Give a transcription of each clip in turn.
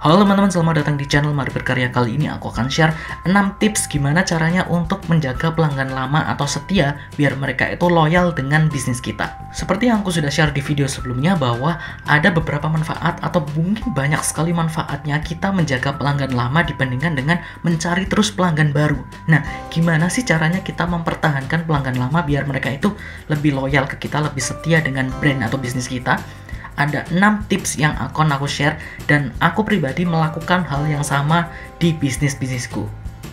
Halo teman-teman, selamat datang di channel Mari Berkarya. Kali ini aku akan share 6 tips gimana caranya untuk menjaga pelanggan lama atau setia biar mereka itu loyal dengan bisnis kita. Seperti yang aku sudah share di video sebelumnya bahwa ada beberapa manfaat atau mungkin banyak sekali manfaatnya kita menjaga pelanggan lama dibandingkan dengan mencari terus pelanggan baru. Nah, gimana sih caranya kita mempertahankan pelanggan lama biar mereka itu lebih loyal ke kita, lebih setia dengan brand atau bisnis kita? Ada 6 tips yang akan aku share dan aku pribadi melakukan hal yang sama di bisnisku.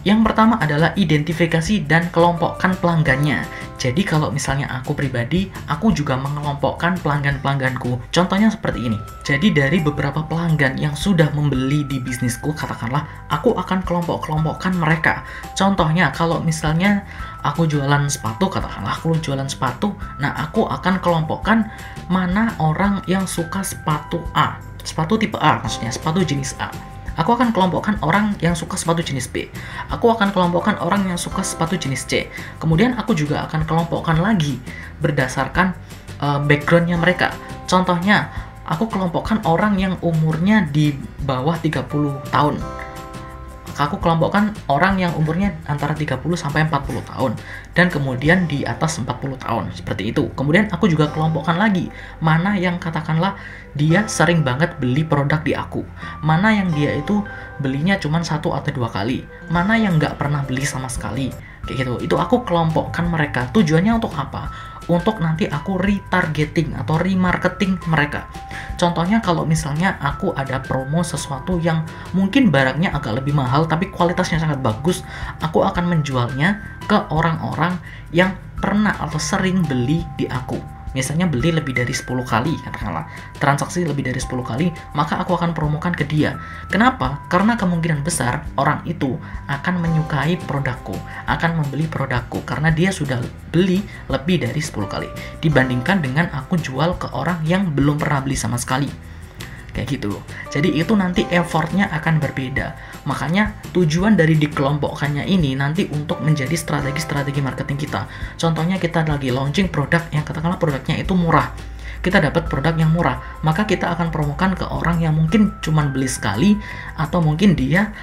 Yang pertama adalah identifikasi dan kelompokkan pelanggannya. Jadi kalau misalnya aku pribadi, aku juga mengelompokkan pelanggan-pelangganku. Contohnya seperti ini. Jadi dari beberapa pelanggan yang sudah membeli di bisnisku, katakanlah, aku akan kelompok-kelompokkan mereka. Contohnya kalau misalnya aku jualan sepatu, katakanlah aku jualan sepatu, nah aku akan kelompokkan mana orang yang suka sepatu A. Sepatu tipe A maksudnya, sepatu jenis A. Aku akan kelompokkan orang yang suka sepatu jenis B. Aku akan kelompokkan orang yang suka sepatu jenis C. Kemudian aku juga akan kelompokkan lagi berdasarkan backgroundnya mereka. Contohnya, aku kelompokkan orang yang umurnya di bawah 30 tahun. Aku kelompokkan orang yang umurnya antara 30 sampai 40 tahun dan kemudian di atas 40 tahun, seperti itu. Kemudian aku juga kelompokkan lagi mana yang katakanlah dia sering banget beli produk di aku, mana yang dia itu belinya cuma 1 atau 2 kali, mana yang nggak pernah beli sama sekali, kayak gitu. Itu aku kelompokkan mereka. Tujuannya untuk apa? Untuk nanti aku retargeting atau remarketing mereka. Contohnya kalau misalnya aku ada promo sesuatu yang mungkin barangnya agak lebih mahal tapi kualitasnya sangat bagus, aku akan menjualnya ke orang-orang yang pernah atau sering beli di aku. Misalnya beli lebih dari 10 kali, katakanlah transaksi lebih dari 10 kali, maka aku akan promokan ke dia. Kenapa? Karena kemungkinan besar orang itu akan menyukai produkku, akan membeli produkku karena dia sudah beli lebih dari 10 kali dibandingkan dengan aku jual ke orang yang belum pernah beli sama sekali. Kayak gitu. Jadi itu nanti effortnya akan berbeda. Makanya tujuan dari dikelompokkannya ini nanti untuk menjadi strategi-strategi marketing kita. Contohnya kita lagi launching produk yang katakanlah produknya itu murah. Kita dapat produk yang murah, maka kita akan promokan ke orang yang mungkin cuma beli sekali atau mungkin dia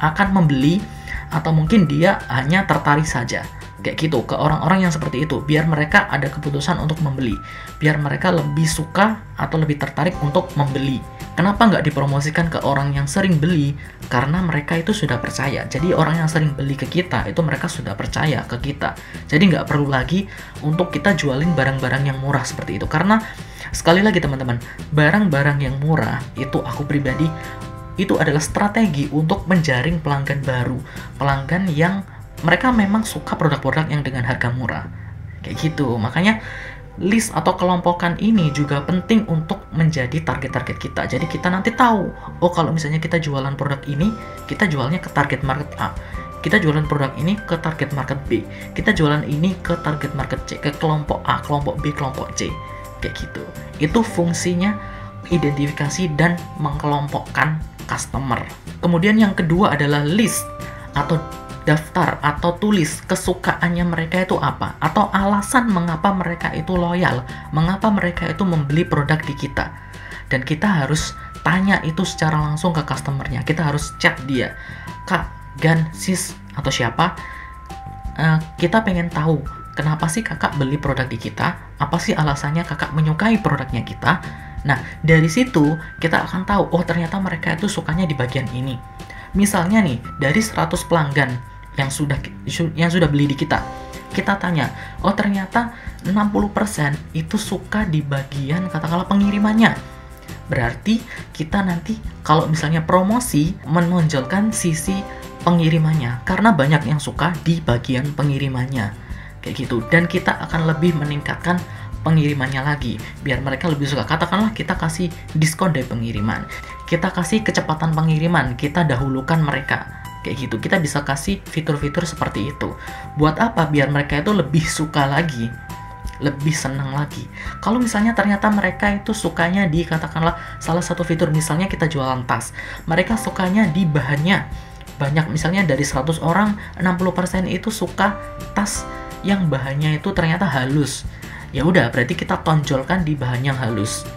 akan membeli atau mungkin dia hanya tertarik saja. Kayak gitu, ke orang-orang yang seperti itu, biar mereka ada keputusan untuk membeli, biar mereka lebih suka atau lebih tertarik untuk membeli. Kenapa nggak dipromosikan ke orang yang sering beli? Karena mereka itu sudah percaya. Jadi orang yang sering beli ke kita, itu mereka sudah percaya ke kita. Jadi nggak perlu lagi untuk kita jualin barang-barang yang murah seperti itu. Karena sekali lagi teman-teman, barang-barang yang murah itu aku pribadi, itu adalah strategi untuk menjaring pelanggan baru. Pelanggan yang mereka memang suka produk-produk yang dengan harga murah. Kayak gitu. Makanya list atau kelompokan ini juga penting untuk menjadi target-target kita. Jadi kita nanti tahu, oh kalau misalnya kita jualan produk ini, kita jualnya ke target market A. Kita jualan produk ini ke target market B. Kita jualan ini ke target market C, ke kelompok A, kelompok B, kelompok C. Kayak gitu. Itu fungsinya identifikasi dan mengelompokkan customer. Kemudian yang kedua adalah list atau daftar atau tulis kesukaannya mereka itu apa, atau alasan mengapa mereka itu loyal, mengapa mereka itu membeli produk di kita. Dan kita harus tanya itu secara langsung ke customernya. Kita harus chat dia, Kak, Gan, Sis, atau siapa, kita pengen tahu kenapa sih kakak beli produk di kita, apa sih alasannya kakak menyukai produknya kita. Nah, dari situ kita akan tahu, oh ternyata mereka itu sukanya di bagian ini. Misalnya nih, dari 100 pelanggan yang sudah beli di kita, kita tanya, oh ternyata 60% itu suka di bagian katakanlah pengirimannya. Berarti kita nanti kalau misalnya promosi menonjolkan sisi pengirimannya karena banyak yang suka di bagian pengirimannya. Kayak gitu. Dan kita akan lebih meningkatkan pengirimannya lagi biar mereka lebih suka. Katakanlah kita kasih diskon dari pengiriman, kita kasih kecepatan pengiriman, kita dahulukan mereka. Kayak gitu, kita bisa kasih fitur-fitur seperti itu. Buat apa? Biar mereka itu lebih suka lagi, lebih senang lagi. Kalau misalnya ternyata mereka itu sukanya di katakanlah salah satu fitur, misalnya kita jualan tas, mereka sukanya di bahannya. Banyak, misalnya dari 100 orang, 60% itu suka tas yang bahannya itu ternyata halus. Ya udah, berarti kita tonjolkan di bahan yang halus.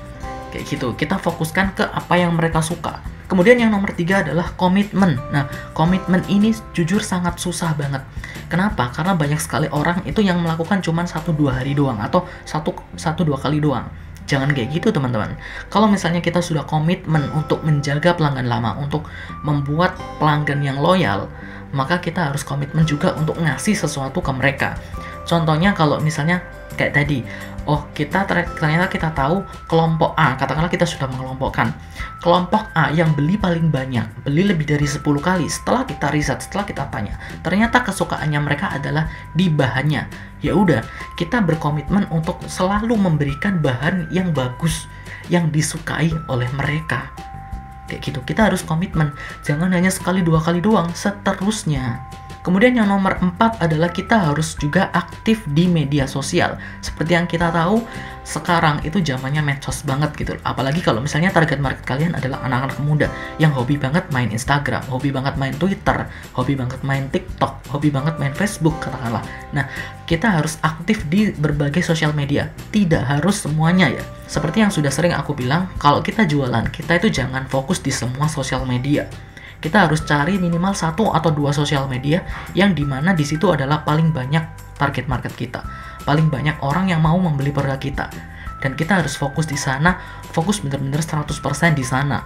Kayak gitu, kita fokuskan ke apa yang mereka suka. Kemudian yang nomor 3 adalah komitmen. Nah, komitmen ini jujur sangat susah banget. Kenapa? Karena banyak sekali orang itu yang melakukan cuma 1-2 hari doang atau 1-2 kali doang. Jangan kayak gitu teman-teman. Kalau misalnya kita sudah komitmen untuk menjaga pelanggan lama, untuk membuat pelanggan yang loyal, maka kita harus komitmen juga untuk ngasih sesuatu ke mereka. Contohnya kalau misalnya kayak tadi, ternyata kita tahu kelompok A, katakanlah kita sudah mengelompokkan kelompok A yang beli paling banyak, beli lebih dari 10 kali. Setelah kita riset, setelah kita tanya, ternyata kesukaannya mereka adalah di bahannya. Ya udah, kita berkomitmen untuk selalu memberikan bahan yang bagus, yang disukai oleh mereka. Kayak gitu, kita harus komitmen, jangan hanya sekali 2 kali doang, seterusnya. Kemudian yang nomor 4 adalah kita harus juga aktif di media sosial. Seperti yang kita tahu, sekarang itu zamannya medsos banget gitu. Apalagi kalau misalnya target market kalian adalah anak-anak muda yang hobi banget main Instagram, hobi banget main Twitter, hobi banget main TikTok, hobi banget main Facebook katakanlah. Nah, kita harus aktif di berbagai sosial media. Tidak harus semuanya ya. Seperti yang sudah sering aku bilang, kalau kita jualan, kita itu jangan fokus di semua sosial media. Kita harus cari minimal 1 atau 2 sosial media yang dimana di situ adalah paling banyak target market kita, paling banyak orang yang mau membeli produk kita, dan kita harus fokus di sana, fokus bener-bener 100% di sana.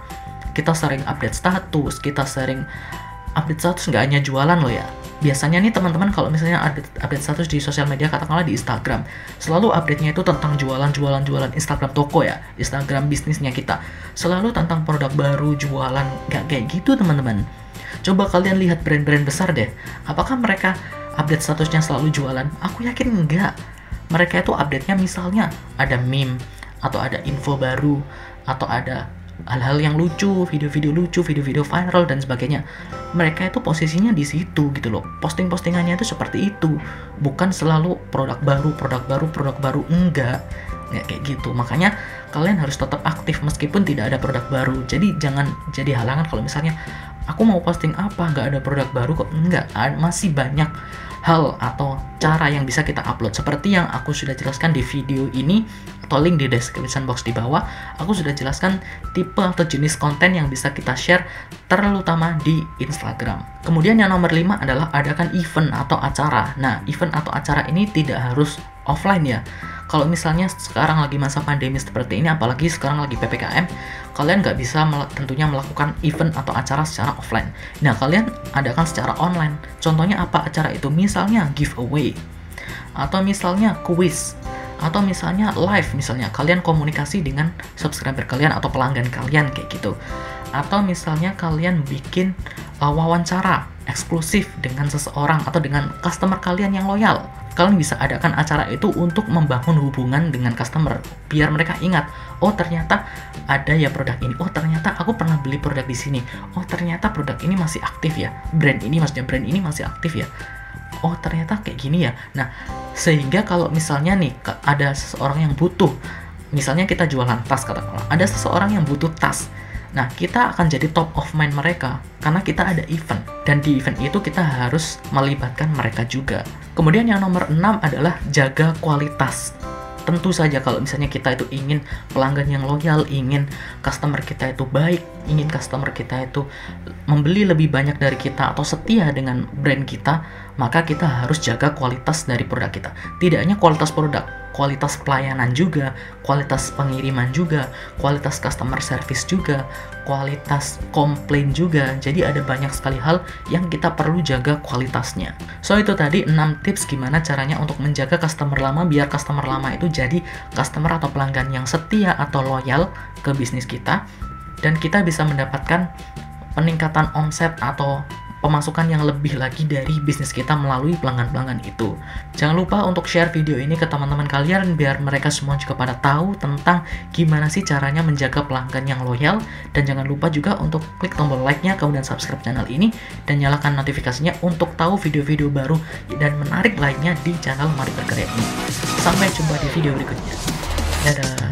Kita sering update status, nggak hanya jualan loh ya. Biasanya nih teman-teman kalau misalnya update status di sosial media, katakanlah di Instagram, selalu update-nya itu tentang jualan Instagram toko ya, Instagram bisnisnya kita. Selalu tentang produk baru, jualan, nggak kayak gitu teman-teman. Coba kalian lihat brand-brand besar deh, apakah mereka update statusnya selalu jualan? Aku yakin enggak. Mereka itu update-nya misalnya ada meme, atau ada info baru, atau ada hal-hal yang lucu, video-video lucu, video-video viral dan sebagainya. Mereka itu posisinya di situ gitu loh. Posting-postingannya itu seperti itu. Bukan selalu produk baru, enggak kayak gitu. Makanya kalian harus tetap aktif meskipun tidak ada produk baru. Jadi jangan jadi halangan kalau misalnya aku mau posting apa, nggak ada produk baru kok. Enggak, masih banyak hal atau cara yang bisa kita upload. Seperti yang aku sudah jelaskan di video ini, atau link di description box di bawah, aku sudah jelaskan tipe atau jenis konten yang bisa kita share, terutama di Instagram. Kemudian yang nomor 5 adalah adakan event atau acara. Nah, event atau acara ini tidak harus offline ya. Kalau misalnya sekarang lagi masa pandemi seperti ini, apalagi sekarang lagi PPKM, kalian nggak bisa tentunya melakukan event atau acara secara offline. Nah, kalian adakan secara online. Contohnya apa acara itu? Misalnya giveaway, atau misalnya quiz, atau misalnya live, misalnya kalian komunikasi dengan subscriber kalian atau pelanggan kalian kayak gitu. Atau misalnya kalian bikin wawancara eksklusif dengan seseorang atau dengan customer kalian yang loyal. Kalian bisa adakan acara itu untuk membangun hubungan dengan customer, biar mereka ingat, oh ternyata ada ya produk ini, oh ternyata aku pernah beli produk di sini, oh ternyata produk ini masih aktif ya, brand ini masih aktif ya, oh ternyata kayak gini ya. Nah, sehingga kalau misalnya nih ada seseorang yang butuh, misalnya kita jualan tas katakanlah, ada seseorang yang butuh tas. Nah, kita akan jadi top of mind mereka karena kita ada event, dan di event itu kita harus melibatkan mereka juga. Kemudian yang nomor 6 adalah jaga kualitas. Tentu saja kalau misalnya kita itu ingin pelanggan yang loyal, ingin customer kita itu baik, ingin customer kita itu membeli lebih banyak dari kita atau setia dengan brand kita, maka kita harus jaga kualitas dari produk kita. Tidak hanya kualitas produk, kualitas pelayanan juga, kualitas pengiriman juga, kualitas customer service juga, kualitas komplain juga. Jadi ada banyak sekali hal yang kita perlu jaga kualitasnya. So itu tadi 6 tips gimana caranya untuk menjaga customer lama biar customer lama itu jadi customer atau pelanggan yang setia atau loyal ke bisnis kita, dan kita bisa mendapatkan peningkatan omset atau pemasukan yang lebih lagi dari bisnis kita melalui pelanggan-pelanggan itu. Jangan lupa untuk share video ini ke teman-teman kalian biar mereka semua juga pada tahu tentang gimana sih caranya menjaga pelanggan yang loyal, dan jangan lupa juga untuk klik tombol like-nya, kemudian subscribe channel ini dan nyalakan notifikasinya untuk tahu video-video baru dan menarik lainnya di channel Mari Berkarya ini. Sampai jumpa di video berikutnya. Dadah.